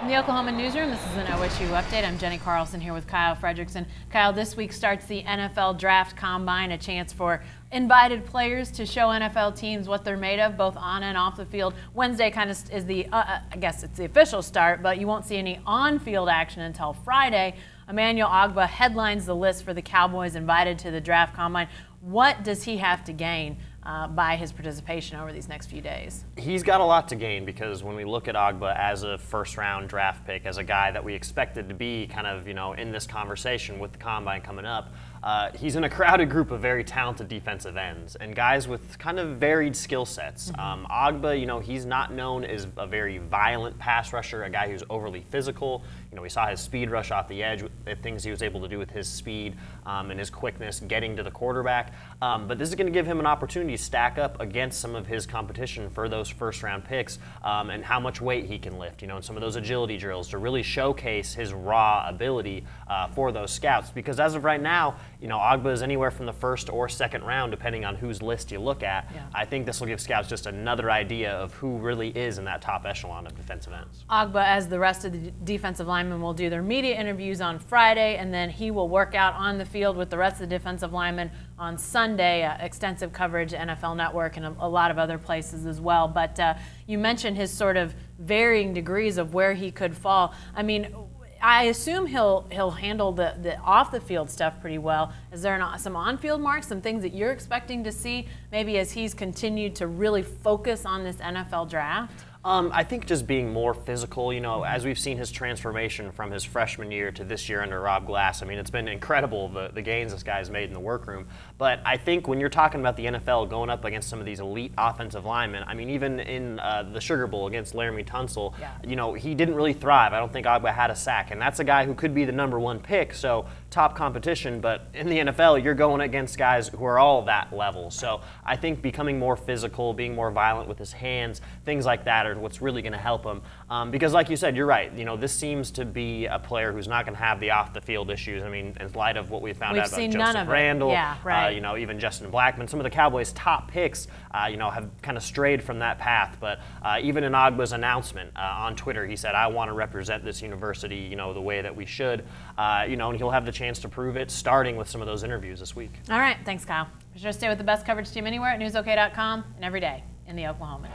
In the Oklahoma newsroom, this is an OSU update. I'm Jenny Carlson here with Kyle Fredrickson. Kyle, this week starts the NFL Draft Combine, a chance for invited players to show NFL teams what they're made of, both on and off the field. Wednesday kind of is the, I guess it's the official start, but you won't see any on-field action until Friday. Emmanuel Ogbah headlines the list for the Cowboys invited to the Draft Combine. What does he have to gain by his participation over these next few days? He's got a lot to gain, because when we look at Ogbah as a first-round draft pick, as a guy that we expected to be kind of, in this conversation with the Combine coming up, he's in a crowded group of very talented defensive ends and guys with kind of varied skill sets. Ogbah, he's not known as a very violent pass rusher, a guy who's overly physical. We saw his speed rush off the edge, things he was able to do with his speed and his quickness getting to the quarterback. But this is going to give him an opportunity to stack up against some of his competition for those first-round picks and how much weight he can lift, and some of those agility drills to really showcase his raw ability for those scouts. Because as of right now, Ogbah is anywhere from the first or second round, depending on whose list you look at. Yeah. I think this will give scouts just another idea of who really is in that top echelon of defensive ends. Ogbah, as the rest of the defensive linemen, will do their media interviews on Friday, and then he will work out on the field with the rest of the defensive linemen on Sunday. Extensive coverage, NFL Network, and a lot of other places as well. But you mentioned his sort of varying degrees of where he could fall. I mean, I assume he'll handle the off-the-field stuff pretty well. Is there some on-field marks, some things that you're expecting to see maybe as he's continued to really focus on this NFL draft? I think just being more physical, as we've seen his transformation from his freshman year to this year under Rob Glass. I mean, it's been incredible, the gains this guy's made in the workroom. But I think when you're talking about the NFL going up against some of these elite offensive linemen, I mean, even in the Sugar Bowl against Laramie Tunsil, he didn't really thrive. I don't think Ogbah had a sack, and that's a guy who could be the #1 pick, so top competition. But in the NFL, you're going against guys who are all that level. So I think becoming more physical, being more violent with his hands, things like that are what's really going to help him. Because like you said, you're right. This seems to be a player who's not going to have the off-the-field issues. I mean, in light of what we found out about Joseph Randall, even Justin Blackman, some of the Cowboys' top picks, have kind of strayed from that path. But even in Ogbah's announcement on Twitter, he said, "I want to represent this university, the way that we should." And he'll have the chance to prove it, starting with some of those interviews this week. All right, thanks, Kyle. Be sure to stay with the best coverage team anywhere at newsok.com and every day in the Oklahoman.